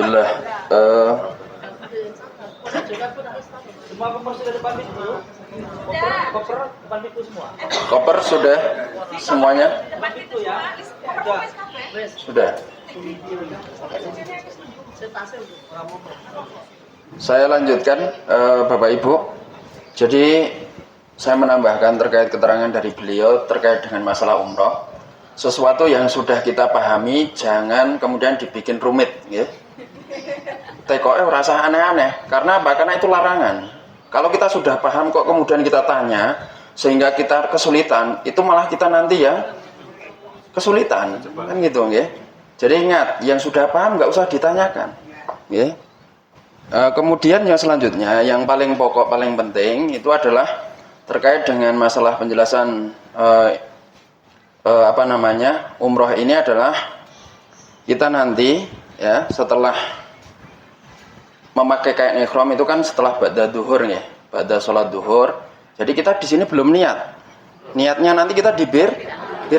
Alhamdulillah. Semua koper sudah depan pintu. Koper depan pintu semua. Koper sudah semuanya? Depan pintu ya. Sudah. Saya lanjutkan, Bapak Ibu. Jadi saya menambahkan terkait keterangan dari beliau terkait dengan masalah umroh. Sesuatu yang sudah kita pahami jangan kemudian dibikin rumit, ya. TKE rasa aneh-aneh. Karena apa? Karena itu larangan. Kalau kita sudah paham kok kemudian kita tanya sehingga kita kesulitan, itu malah kita nanti ya kesulitan, kan gitu, ya. Jadi ingat, yang sudah paham nggak usah ditanyakan, ya. Kemudian yang selanjutnya, yang paling pokok, paling penting itu adalah terkait dengan masalah penjelasan umroh ini adalah kita nanti ya setelah memakai kain ihram itu kan setelah ba'da duhur ya, ba'da sholat duhur. Jadi kita di sini belum niat. Niatnya nanti kita di Bir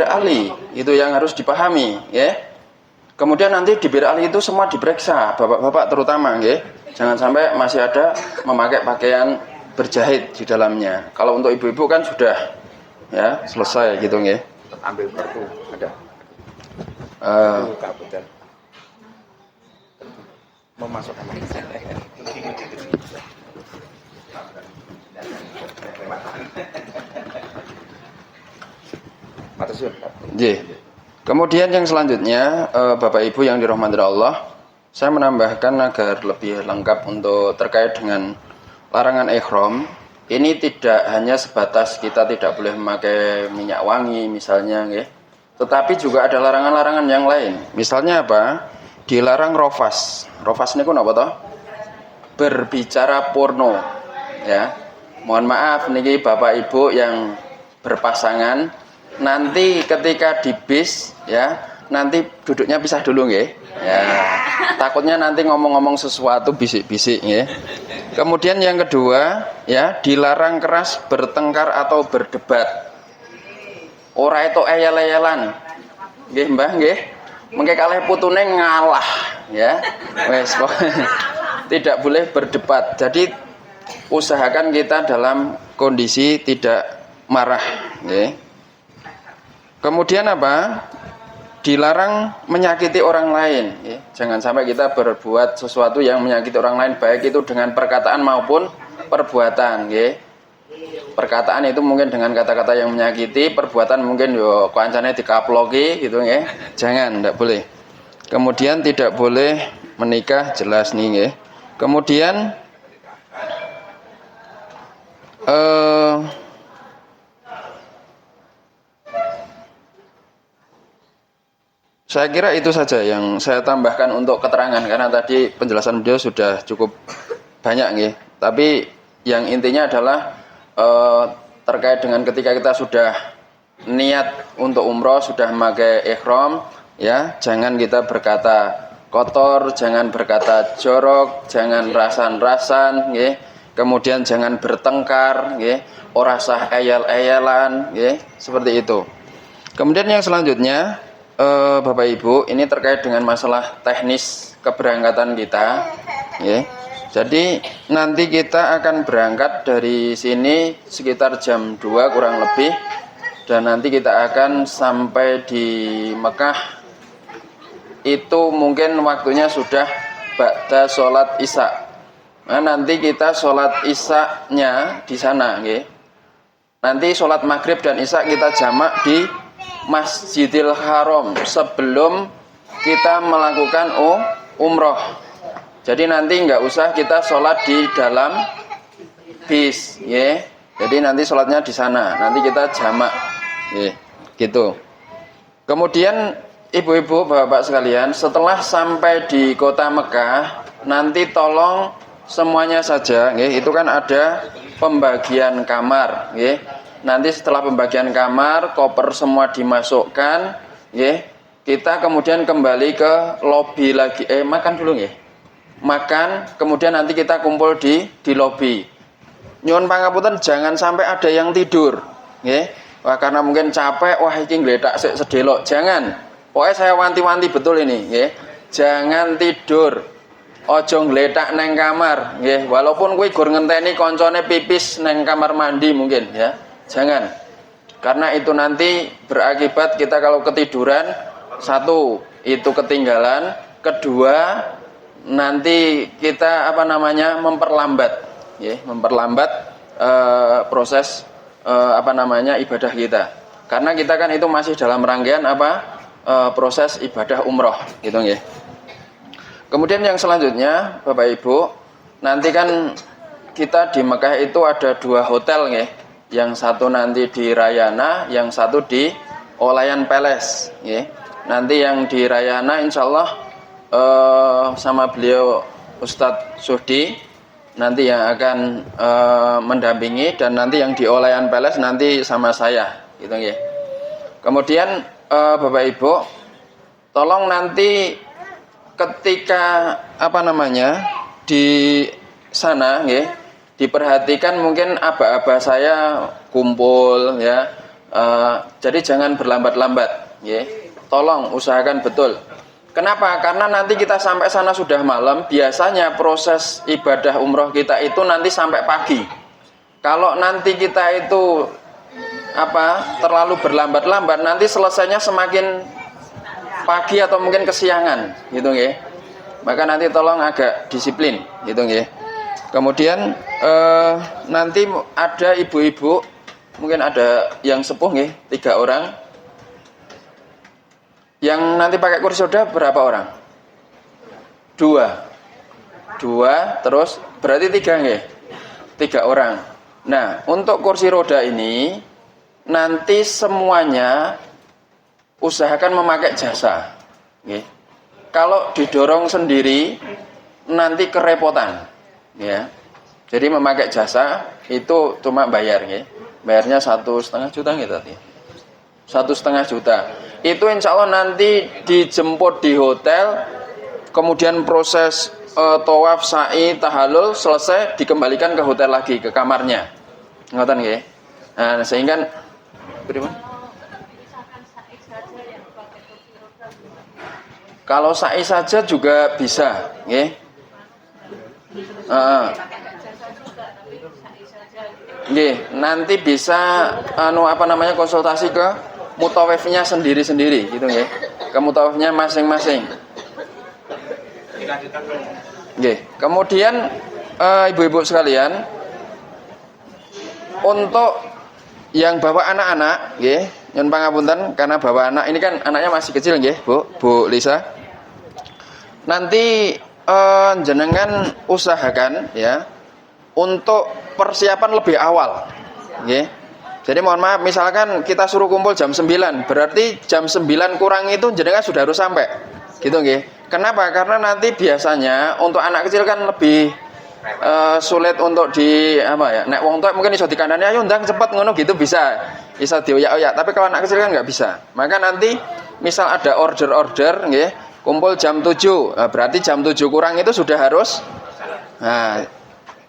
Ali. Itu yang harus dipahami, ya. Kemudian nanti di Bir Ali itu semua diperiksa, bapak-bapak terutama, ya. Jangan sampai masih ada memakai pakaian berjahit di dalamnya. Kalau untuk ibu-ibu kan sudah ya selesai gitu, ya. Ambil kartu ada. Kabupaten memasukkan Kemudian yang selanjutnya, Bapak Ibu yang dirahmati Allah, saya menambahkan agar lebih lengkap untuk terkait dengan larangan ihram. Ini tidak hanya sebatas kita tidak boleh memakai minyak wangi misalnya, ya. Tetapi juga ada larangan-larangan yang lain. Misalnya apa? Dilarang rofas. Rofas ini apa toh? Berbicara porno, ya. Mohon maaf niki Bapak Ibu yang berpasangan, nanti ketika di bis ya, nanti duduknya pisah dulu nggih. Ya. Takutnya nanti ngomong-ngomong sesuatu bisik-bisik nggih. Kemudian yang kedua, ya, dilarang keras bertengkar atau berdebat. Ora itu eyel-eyelan. Nggih, Mbah, nggih. Mengke kalih putune ngalah, ya. Wes, tidak boleh berdebat. Jadi usahakan kita dalam kondisi tidak marah, ya. Kemudian apa? Dilarang menyakiti orang lain, ya. Jangan sampai kita berbuat sesuatu yang menyakiti orang lain, baik itu dengan perkataan maupun perbuatan, ya. Perkataan itu mungkin dengan kata-kata yang menyakiti, perbuatan mungkin yo kancane dikaploki gitu, ya. Jangan, tidak boleh. Kemudian tidak boleh menikah, jelas nih, ya. Kemudian saya kira itu saja yang saya tambahkan untuk keterangan, karena tadi penjelasan beliau sudah cukup banyak, nggih. Tapi yang intinya adalah terkait dengan ketika kita sudah niat untuk umroh, sudah memakai ihram, ya, jangan kita berkata kotor, jangan berkata jorok, jangan rasan-rasan, nggih. Kemudian jangan bertengkar, nggih. Ora sah eyel-eyelan, nggih, seperti itu. Kemudian yang selanjutnya, Bapak Ibu, ini terkait dengan masalah teknis keberangkatan kita, ya. Jadi nanti kita akan berangkat dari sini sekitar jam 2 kurang lebih, dan nanti kita akan sampai di Mekah itu mungkin waktunya sudah ba'da sholat isya. Nah, nanti kita sholat isya-nya di sana, ya. Nanti sholat maghrib dan isya kita jamak di Masjidil Haram sebelum kita melakukan umroh. Jadi nanti nggak usah kita sholat di dalam bis, ya. Jadi nanti sholatnya di sana. Nanti kita jamak, ya, gitu. Kemudian ibu-ibu, bapak sekalian, setelah sampai di kota Mekah, nanti tolong semuanya saja, ya. Itu kan ada pembagian kamar, ya. Nanti setelah pembagian kamar, koper semua dimasukkan, ya. Kita kemudian kembali ke lobi lagi, makan dulu, ya. Makan, kemudian nanti kita kumpul di lobi. Nyuwun pangapunten, jangan sampai ada yang tidur, ya. Wah, karena mungkin capek, wah iki ngletak sik sedelok. Jangan. Pokoknya saya wanti-wanti betul ini, ya. Jangan tidur. Ojo ngletak neng kamar, nggih. Walaupun kuwi gur ngenteni koncone pipis neng kamar mandi mungkin ya. Jangan. Karena itu nanti berakibat kita kalau ketiduran, satu itu ketinggalan, kedua nanti kita memperlambat, ya, memperlambat proses ibadah kita. Karena kita kan itu masih dalam rangkaian proses ibadah umroh, gitu ya. Kemudian yang selanjutnya, Bapak Ibu, nanti kan kita di Mekah itu ada 2 hotel ya. Yang satu nanti di Rayana, yang satu di Olayan Palace ya. Nanti yang di Rayana insya Allah sama beliau Ustadz Suhdi nanti yang akan mendampingi, dan nanti yang di Olayan Palace nanti sama saya gitu ya. Kemudian Bapak Ibu, tolong nanti ketika di sana ya, diperhatikan mungkin aba-aba saya kumpul ya. Jadi jangan berlambat-lambat ya. Tolong usahakan betul. Kenapa? Karena nanti kita sampai sana sudah malam. Biasanya proses ibadah umroh kita itu nanti sampai pagi. Kalau nanti kita itu terlalu berlambat-lambat, nanti selesainya semakin pagi atau mungkin kesiangan gitu ya. Maka nanti tolong agak disiplin gitu ya. Kemudian nanti ada ibu-ibu, mungkin ada yang sepuh nih, 3 orang. Yang nanti pakai kursi roda berapa orang? 2, terus berarti 3 nih, 3 orang. Nah, untuk kursi roda ini nanti semuanya usahakan memakai jasa. Nih. Kalau didorong sendiri nanti kerepotan. Ya, jadi memakai jasa itu cuma bayar, ya. Bayarnya 1,5 juta gitu tadi. 1,5 juta. Itu insya Allah nanti dijemput di hotel, kemudian proses tawaf, sa'i, tahallul selesai, dikembalikan ke hotel lagi, ke kamarnya. Ngoten nggih. Nah, sehingga bagaimana? Kalau sa'i saja juga bisa, nggih. Nanti bisa konsultasi ke mutawifnya sendiri-sendiri gitu ya. Ke mutawifnya masing-masing. Kemudian ibu-ibu sekalian, untuk yang bawa anak-anak nggih, nyuwun pangapunten karena bawa anak ini kan anaknya masih kecil nggih, Bu Lisa. Nanti jenengan usahakan ya untuk persiapan lebih awal nggih. Jadi mohon maaf, misalkan kita suruh kumpul jam 9, berarti jam 9 kurang itu jenengan sudah harus sampai gitu nggih. Kenapa? Karena nanti biasanya untuk anak kecil kan lebih sulit untuk nek wong tuwa mungkin iso dikandani ayo ndang cepet ngono gitu bisa dioyak-oyak, tapi kalau anak kecil kan nggak bisa. Maka nanti misal ada order nggih, kumpul jam 7, berarti jam 7 kurang itu sudah harus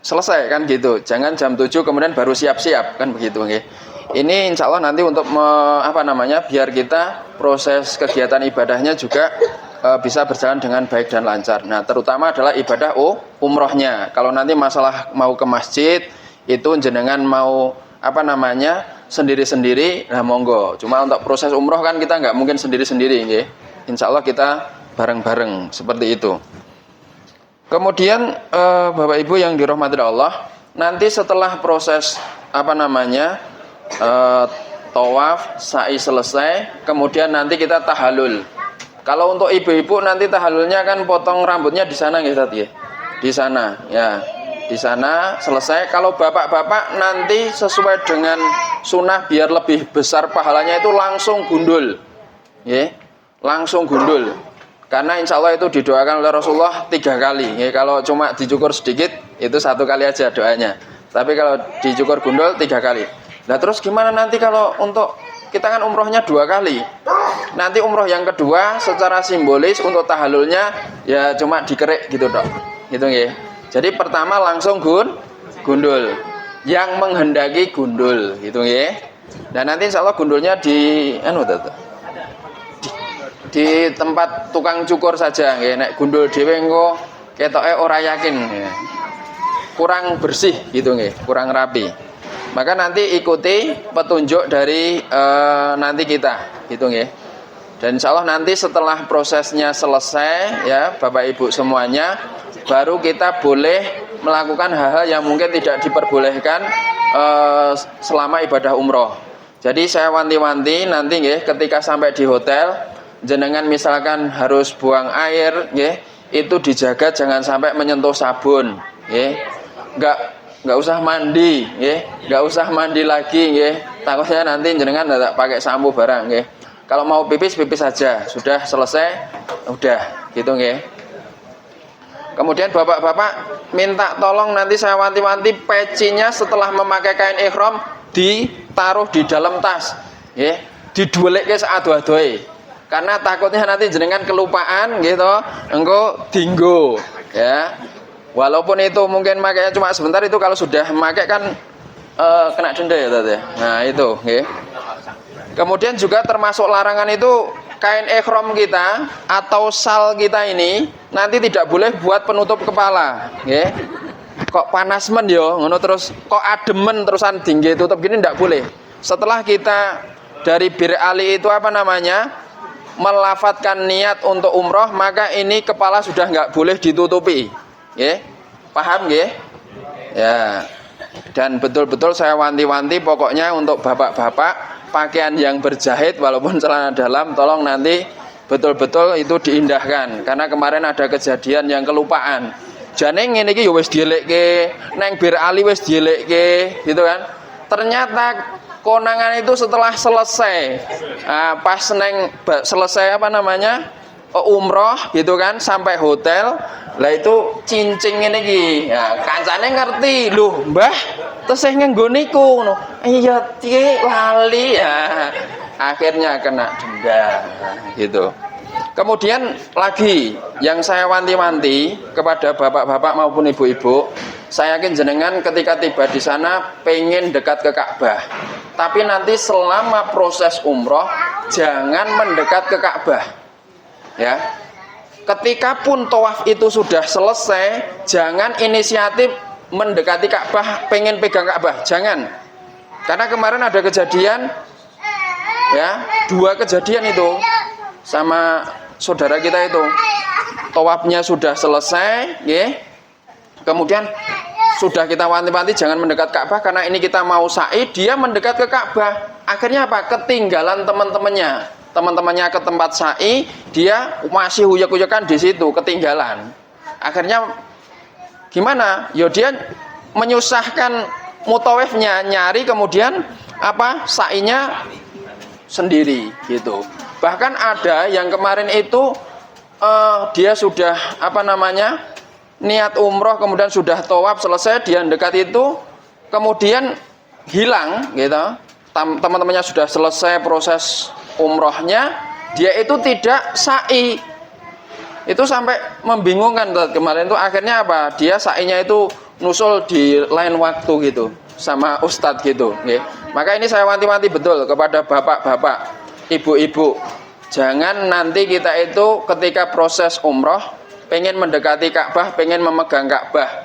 selesai kan gitu. Jangan jam 7 kemudian baru siap-siap kan begitu nggih. Ini insya Allah nanti untuk biar kita proses kegiatan ibadahnya juga bisa berjalan dengan baik dan lancar. Nah, terutama adalah ibadah umrohnya. Kalau nanti masalah mau ke masjid itu jenengan mau sendiri-sendiri, nah monggo. Cuma untuk proses umroh kan kita nggak mungkin sendiri-sendiri nggih. Insya Allah kita bareng-bareng seperti itu. Kemudian Bapak Ibu yang dirahmati Allah, nanti setelah proses tawaf, sa'i selesai, kemudian nanti kita tahallul. Kalau untuk ibu-ibu nanti tahallulnya kan potong rambutnya di sana nggih Ustaz ya. Di sana ya. Di sana selesai. Kalau bapak-bapak nanti sesuai dengan sunnah biar lebih besar pahalanya itu langsung gundul. Ya. Langsung gundul. Karena insya Allah itu didoakan oleh Rasulullah 3 kali. Ya, kalau cuma dicukur sedikit itu 1 kali aja doanya. Tapi kalau dicukur gundul 3 kali. Nah terus gimana nanti kalau untuk kita kan umrohnya 2 kali. Nanti umroh yang kedua secara simbolis untuk tahallulnya ya cuma dikerik gitu dok. Gitu nggih. Jadi pertama langsung gundul. Yang menghendaki gundul gitu nggih. Dan nanti insya Allah gundulnya di di tempat tukang cukur saja nggih. Nek gundul dhewe engko ketoke ora yakin ya. Kurang bersih gitu nggih, kurang rapi. Maka nanti ikuti petunjuk dari nanti kita gitu nggih. Dan insya Allah nanti setelah prosesnya selesai ya Bapak Ibu semuanya, baru kita boleh melakukan hal-hal yang mungkin tidak diperbolehkan selama ibadah umroh. Jadi saya wanti-wanti nanti nggih, ketika sampai di hotel jenengan misalkan harus buang air nggih, itu dijaga jangan sampai menyentuh sabun nggih. Nggak usah mandi nggih, nggak usah mandi lagi nggih. Takutnya nanti jenengan tidak pakai sampo barang nggih. Kalau mau pipis saja, sudah selesai, udah gitu nggih. Kemudian bapak-bapak minta tolong nanti saya wanti-wanti pecinya setelah memakai kain ihram ditaruh di dalam tas, nggih. Didulekke saado-adoe. Karena takutnya nanti jenengan kelupaan gitu, engko dinggo ya. Walaupun itu mungkin makanya cuma sebentar, itu kalau sudah memakai kan kena denda ya tadi. Nah itu nggih. Kemudian juga termasuk larangan itu kain ihram kita atau sal kita ini nanti tidak boleh buat penutup kepala, nggih. Kok panas men yo, ngono terus kok ademen terusan tinggi tutup gini tidak boleh. Setelah kita dari Bir Ali itu apa namanya? Melafatkan niat untuk umroh, maka ini kepala sudah nggak boleh ditutupi. Nggih. Paham nggih? Ya. Dan betul-betul saya wanti-wanti pokoknya untuk bapak-bapak pakaian yang berjahit walaupun celana dalam tolong nanti betul-betul itu diindahkan, karena kemarin ada kejadian yang kelupaan. Jane ngene iki ya wis dielekke, neng Bir Ali wis dielekke gitu kan. Ternyata konangan itu setelah selesai. Pas neng selesai apa namanya? Umroh gitu kan sampai hotel. Lah itu cincin ngene iki. Ya, kancane ngerti, "Loh, Mbah, tesih nganggo niku." Ngono. Iya, piye lali ya. Akhirnya kena denda gitu. Kemudian lagi yang saya wanti-wanti kepada bapak-bapak maupun ibu-ibu, saya yakin jenengan ketika tiba di sana pengen dekat ke Ka'bah. Tapi nanti selama proses umroh jangan mendekat ke Ka'bah. Ya. Ketika pun tawaf itu sudah selesai, jangan inisiatif mendekati Ka'bah, pengen pegang Ka'bah, jangan. Karena kemarin ada kejadian, ya, 2 kejadian itu sama saudara kita itu. Tawafnya sudah selesai, ya. Kemudian sudah kita wanti-wanti jangan mendekat Ka'bah karena ini kita mau sa'i, dia mendekat ke Ka'bah. Akhirnya apa? Ketinggalan teman-temannya. Teman-temannya ke tempat sa'i, dia masih huyek-huyekan di situ, ketinggalan. Akhirnya gimana? Ya dia menyusahkan mutawifnya, nyari kemudian apa? Sa'inya sendiri gitu. Bahkan ada yang kemarin itu dia sudah apa namanya? Niat umroh kemudian sudah tawaf selesai, dia dekat itu kemudian hilang gitu. Teman-temannya sudah selesai proses umrohnya, dia itu tidak sa'i. Itu sampai membingungkan kemarin itu. Akhirnya apa? Dia sa'inya itu nusul di lain waktu gitu sama ustadz gitu, okay. Maka ini saya wanti-wanti betul kepada bapak-bapak, ibu-ibu, jangan nanti kita itu ketika proses umroh pengen mendekati Ka'bah, pengen memegang Ka'bah,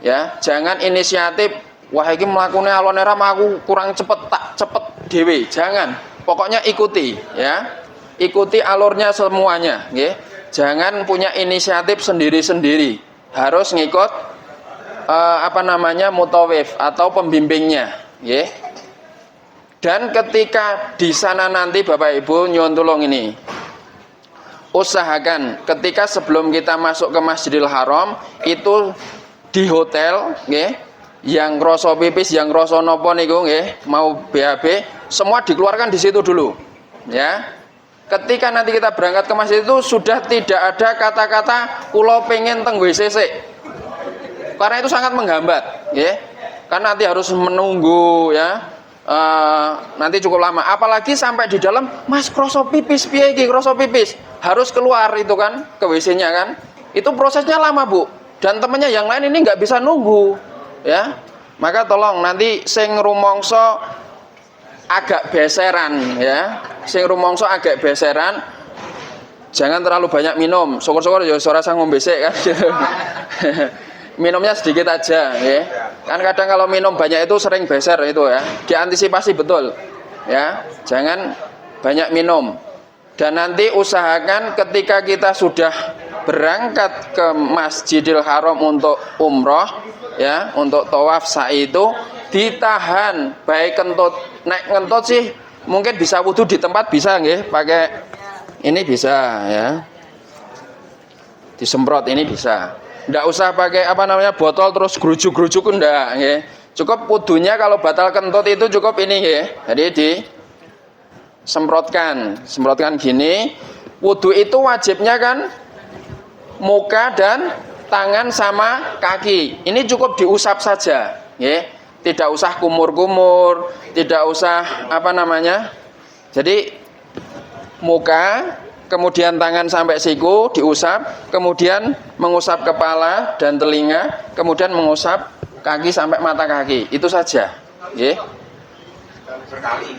ya. Jangan inisiatif, wah iki mlakune alone ram aku kurang cepet, tak cepet dhewe. Jangan. Pokoknya ikuti, ya, ikuti alurnya semuanya, nggih. Jangan punya inisiatif sendiri-sendiri, harus ngikut apa namanya mutawif atau pembimbingnya, nggih. Dan ketika di sana nanti Bapak Ibu nyuwun tulung ini, usahakan ketika sebelum kita masuk ke Masjidil Haram itu di hotel, nggih. Yang rasa pipis, yang rasa nopo niku nggih, mau BAB, semua dikeluarkan di situ dulu. Ya. Ketika nanti kita berangkat ke masjid itu sudah tidak ada kata-kata kula pengen teng WC sik. Karena itu sangat menghambat, nggih. Karena nanti harus menunggu ya. Nanti cukup lama. Apalagi sampai di dalam, "Mas, kroso pipis piye iki? Kroso pipis." Harus keluar itu kan ke WC-nya kan. Itu prosesnya lama, Bu. Dan temannya yang lain ini nggak bisa nunggu. Ya, maka tolong nanti sing rumangsa agak beseran ya, sing rumangsa agak beseran jangan terlalu banyak minum. Syukur-syukur ya ora usah ngombe sik kan gitu. Minumnya sedikit aja ya. Kan kadang kalau minum banyak itu sering beser itu ya. Diantisipasi betul. Ya, jangan banyak minum. Dan nanti usahakan ketika kita sudah berangkat ke Masjidil Haram untuk umroh ya, untuk tawaf sa'i itu ditahan baik kentut. Nek ngentut sih mungkin bisa wudu di tempat bisa nggih, pakai ini bisa ya. Disemprot ini bisa. Nggak usah pakai apa namanya botol terus gerujuk-gerujuk enggak nggih. Cukup wudunya kalau batal kentut itu cukup ini nggih. Jadi semprotkan gini. Wudu itu wajibnya kan muka dan tangan sama kaki. Ini cukup diusap saja, nggih. Tidak usah kumur-kumur, tidak usah apa namanya. Jadi muka, kemudian tangan sampai siku diusap, kemudian mengusap kepala dan telinga, kemudian mengusap kaki sampai mata kaki. Itu saja, nggih. Berkali.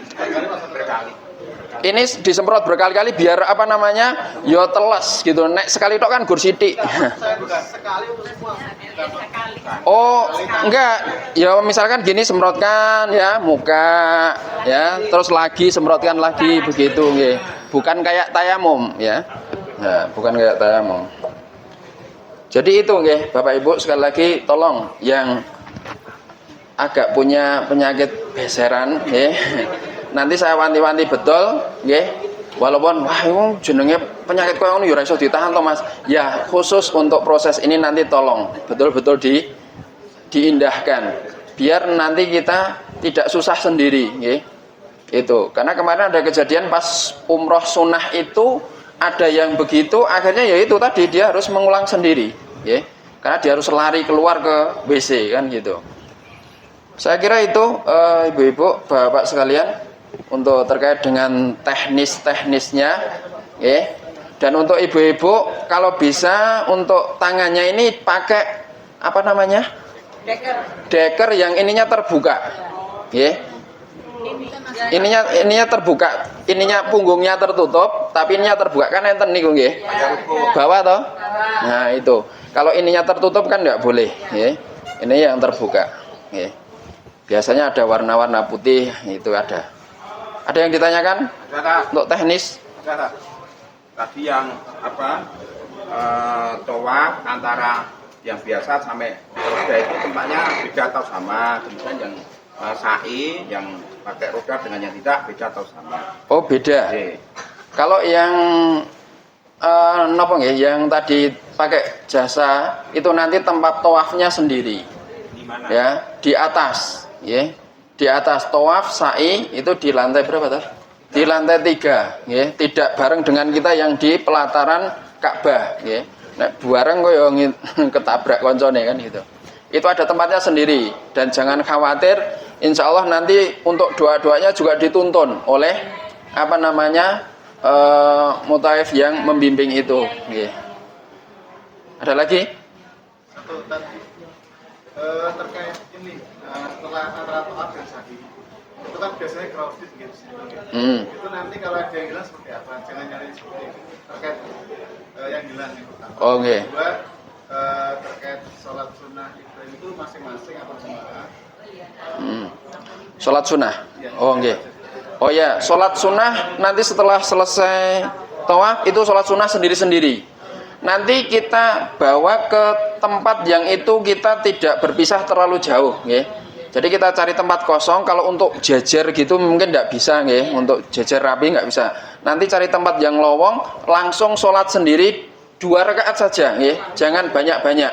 Ini disemprot berkali-kali biar apa namanya? Ya teles gitu. Nek sekali tok kan gur sithik. Oh, enggak. Ya misalkan gini semprotkan ya muka ya, terus lagi semprotkan lagi begitu nggih. Bukan kayak tayamum ya. Nah, bukan kayak tayamum. Jadi itu nggih, Bapak Ibu sekali lagi tolong yang agak punya penyakit beseran nggih. Nanti saya wanti-wanti betul nggih. Walaupun wah itu jenenge penyakit koyo ngono ya ora iso ditahan to Mas. Ya, khusus untuk proses ini nanti tolong betul-betul diindahkan. Biar nanti kita tidak susah sendiri nggih. Itu. Karena kemarin ada kejadian pas umroh sunnah itu ada yang begitu, akhirnya ya itu tadi dia harus mengulang sendiri nggih. Karena dia harus lari keluar ke WC kan gitu. Saya kira itu ibu-ibu, bapak sekalian untuk terkait dengan teknisnya ya. Dan untuk ibu-ibu kalau bisa untuk tangannya ini pakai apa namanya? Deker yang ininya terbuka. Ya. Ininya terbuka, ininya punggungnya tertutup, tapi ininya terbuka kan enten niku nggih. Bawah toh? Nah, itu. Kalau ininya tertutup kan enggak boleh, ya. Ini yang terbuka, ya. Biasanya ada warna-warna putih, itu ada. Ada yang ditanyakan? Ada. Untuk teknis? Ada. Tadi yang apa? Tawaf antara yang biasa sampai roda itu tempatnya beda atau sama? Kemudian yang sa'i yang pakai roda dengan yang tidak beda atau sama? Oh, beda. Oke. Kalau yang napa nggih, yang tadi pakai jasa itu nanti tempat tawafnya sendiri. Di mana? Ya, di atas, ya. Di atas tawaf sa'i itu di lantai berapa tuh? Di lantai 3, ya. Tidak bareng dengan kita yang di pelataran Ka'bah, ya. Nek bareng koyo ketabrak koncone kan gitu. Itu ada tempatnya sendiri dan jangan khawatir, insya Allah nanti untuk doa-doanya juga dituntun oleh apa namanya mutaif yang membimbing itu. Yeah. Ada lagi? Satu tadi terkait ini setelah antara to'at dan sa'i itu kan biasanya crowded gitu sih. Itu nanti kalau ada yang hilang seperti apa? Jangan nyari seperti itu. Terkait yang hilang yang pertama. Oh, okay. Kedua terkait sholat sunnah itu masing-masing apa jemaah? Sholat sunnah. Oh, enggak. Oh ya, sholat sunnah nanti setelah selesai tawaf itu sholat sunnah sendiri-sendiri. Nanti kita bawa ke tempat yang itu kita tidak berpisah terlalu jauh, nggih. Jadi kita cari tempat kosong. Kalau untuk jejer gitu mungkin tidak bisa, nggih. Untuk jejer rapi nggak bisa. Nanti cari tempat yang lowong, langsung sholat sendiri 2 rakaat saja, nggih. Jangan banyak-banyak.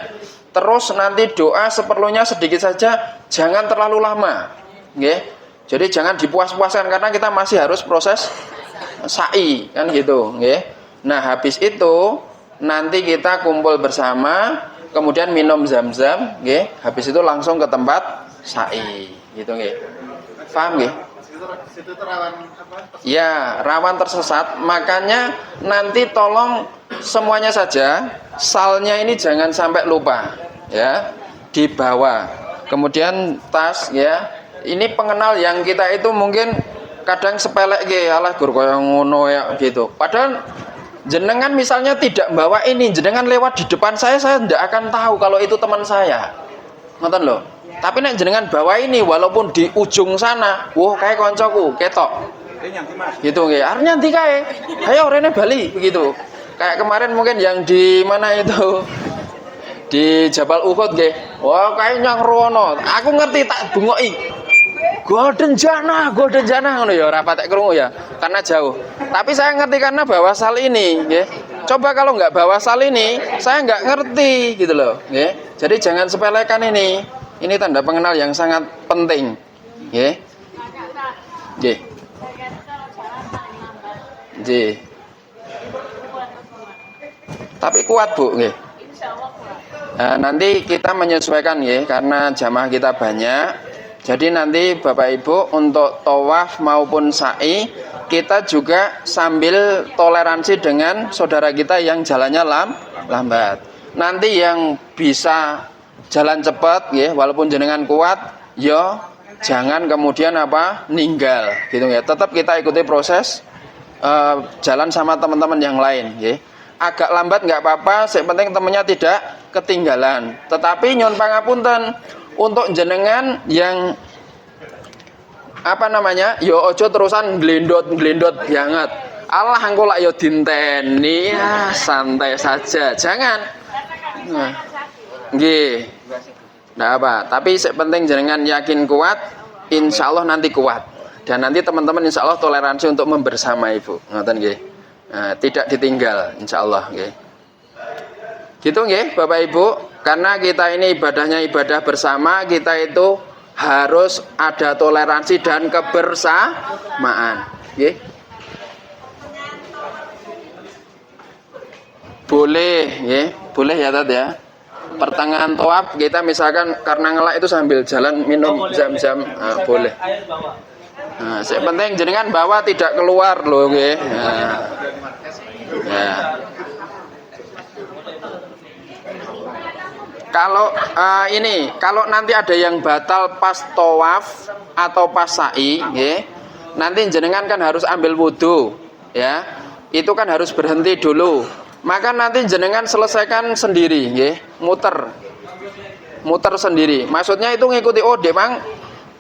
Terus nanti doa seperlunya sedikit saja, jangan terlalu lama, nggih. Jadi jangan dipuas-puaskan karena kita masih harus proses sa'i kan gitu, nggih. Nah, habis itu nanti kita kumpul bersama, kemudian minum zam-zam, nggih. Habis itu langsung ke tempat sa'i, gitu nggih. Paham nggih? Situ rawan apa? Ya, rawan tersesat. Makanya nanti tolong semuanya saja, salnya ini jangan sampai lupa, ya. Dibawa. Kemudian tas, ya. Ini pengenal yang kita itu mungkin kadang sepelek nggih, alah gur koyo ngono ya gitu. Padahal jenengan misalnya tidak bawa ini, jenengan lewat di depan saya tidak akan tahu kalau itu teman saya. Ngoten lho. Tapi nek jenengan bawa ini walaupun di ujung sana, wah kayak koncoku, ketok. Ini yang Mas. Gitu nggih. Arep nyanti kae. Ayo rene bali begitu. Kayak kemarin mungkin yang di mana itu? Di Jabal Uhud nggih. Wah, kae nyang rono. Aku ngerti tak bungoki. Golden Jana ngono ya, ora patek krungu ya, karena jauh. Tapi saya ngerti karena bawa sal ini, nggih. Coba kalau nggak bawa sal ini, saya nggak ngerti gitu loh, nggih. Jadi jangan sepelekan ini. Ini tanda pengenal yang sangat penting, nggih. Nggih. Nggih. Tapi kuat, Bu, nggih. Nah, nanti kita menyesuaikan ya, karena jamaah kita banyak. Jadi nanti Bapak Ibu untuk tawaf maupun sa'i kita juga sambil toleransi dengan saudara kita yang jalannya lambat. Nanti yang bisa jalan cepat ya, walaupun jenengan kuat, ya jangan kemudian ninggal gitu ya. Tetap kita ikuti proses jalan sama teman-teman yang lain ya. Agak lambat nggak apa-apa, yang penting temennya tidak ketinggalan. Tetapi nyun pangapunten untuk jenengan yang yo ojo terusan glendot banget. Allah engko lak yo dinteni, santai saja. Jangan. Nah, nggih. Nah apa? Tapi yang penting jenengan yakin kuat, insya Allah nanti kuat. Dan nanti teman-teman insya Allah toleransi untuk membersamai, Bu. Ngoten nggih. Nah, tidak ditinggal insya Allah nggih. Gitu nggih Bapak Ibu, karena kita ini ibadahnya ibadah bersama, kita itu harus ada toleransi dan kebersamaan nggih. Boleh nggih, boleh ya Tat ya. Pertengahan tawaf kita misalkan karena ngelak itu sambil jalan minum jam-jam, boleh. Air bawah. Nah, yang penting jenengan bawa tidak keluar loh nggih. Nah. Ya. Kalau nanti ada yang batal pas tawaf atau pas sa'i, ya, nanti jenengan kan harus ambil wudhu, ya, itu kan harus berhenti dulu. Maka nanti jenengan selesaikan sendiri, ya, muter sendiri. Maksudnya itu ngikuti Mang.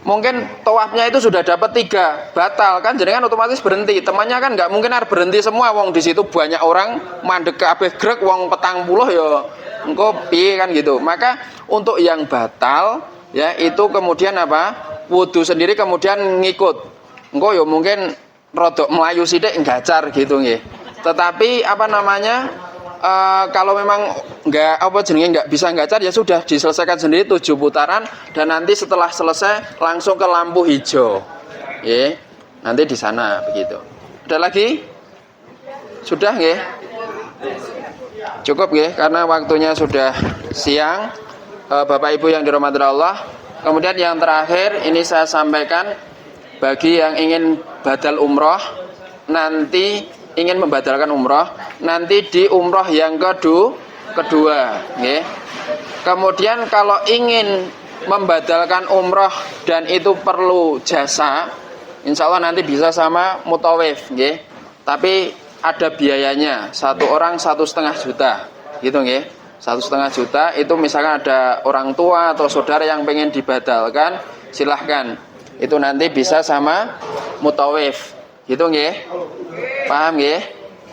Mungkin tawafnya itu sudah dapat 3 batal kan, jenengan otomatis berhenti. Temannya kan nggak mungkin harus berhenti semua, wong di situ banyak orang mandek kabeh grek wong 40 ya. Engko piye kan gitu. Maka untuk yang batal ya itu kemudian wudhu sendiri kemudian ngikut. Engko ya mungkin rodok melayu sithik nggacar gitu nggih. Tetapi kalau memang nggak bisa nggacar ya sudah diselesaikan sendiri 7 putaran dan nanti setelah selesai langsung ke lampu hijau. Ya, nanti di sana begitu. Ada lagi? Sudah nggih? Cukup ya, karena waktunya sudah siang. Bapak Ibu yang dirahmati Allah. Kemudian yang terakhir ini saya sampaikan bagi yang ingin badal umroh, nanti ingin membatalkan umroh, nanti di umroh yang kedua, ya. Kemudian kalau ingin membadalkan umroh dan itu perlu jasa, insya Allah nanti bisa sama mutawif, ya. Tapi ada biayanya, 1 orang 1,5 juta gitu nggih. 1,5 juta itu misalkan ada orang tua atau saudara yang pengen dibadalkan, silahkan itu nanti bisa sama mutawif gitu nggih. Paham nggih?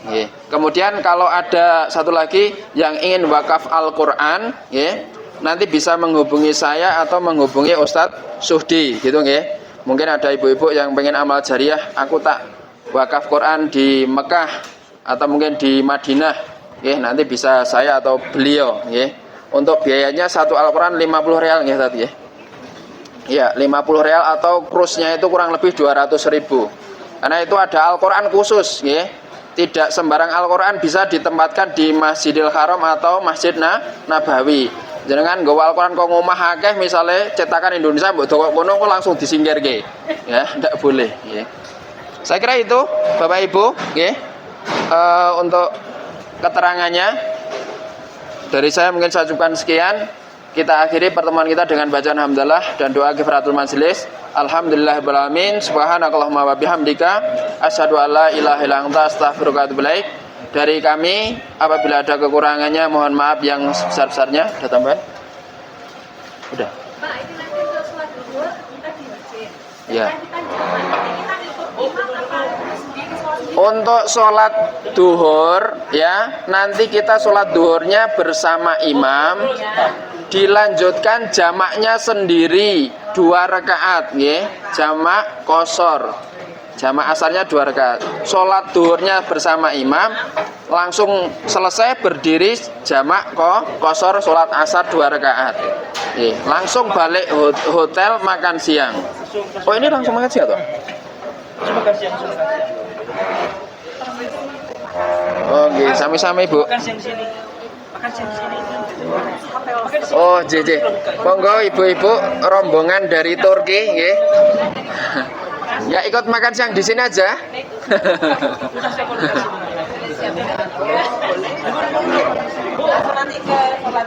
Nggih. Kemudian kalau ada satu lagi yang ingin wakaf Al-Qur'an nggih, nanti bisa menghubungi saya atau menghubungi Ustadz Suhdi gitu nggih. Mungkin ada ibu-ibu yang pengen amal jariah, aku tak wakaf Quran di Mekah atau mungkin di Madinah, ya, nanti bisa saya atau beliau, ya. Untuk biayanya 1 Al-Quran 50 real, ya tadi, ya. Ya, 50 real atau krusnya itu kurang lebih 200.000. Karena itu ada Al-Quran khusus, ya. Tidak sembarang Al-Quran bisa ditempatkan di Masjidil Haram atau Masjid Nabawi. Jangan nggawa Al-Quran kok ngomah akeh misalnya cetakan Indonesia mbok dokok kono kok langsung disingkirke. Ya, ndak boleh, ya. Saya kira itu Bapak Ibu, okay. Untuk keterangannya dari saya mungkin saya cukupkan sekian. Kita akhiri pertemuan kita dengan bacaan hamdalah dan doa kifaratul majelis. Alhamdulillahirabbil alamin. Subhanakallahumma wa bihamdika asyhadu an la ilaha illa anta astaghfiruka wa atubu ilaik. dari kami. Apabila ada kekurangannya mohon maaf yang sebesar-besarnya. Ada tambahan? Udah. Pak, ini nanti untuk sholat zuhur kita di masjid. Ya. Kita jalan, nanti kita ikut imam apa sendiri sholat sendiri? Untuk sholat duhur ya, nanti kita sholat duhurnya bersama imam, dilanjutkan jamaknya sendiri 2 rakaat ya, jamak kosor. Jamak asalnya 2 rakaat. Sholat duhurnya bersama imam, langsung selesai berdiri jamak kosor sholat asar 2 rakaat. Langsung balik hotel makan siang. Oh ini langsung makan siang toh? Langsung makan siang, langsung makan siang. Oh nggih, sami-sami Bu. Makan siang di sini. Makan siang di sini. Makan siang. Oh JJ. Monggo ibu-ibu rombongan dari Turki nggih. Ya ikut makan siang di sini aja. Udah siap kalau makan siang. Nanti ke sholat.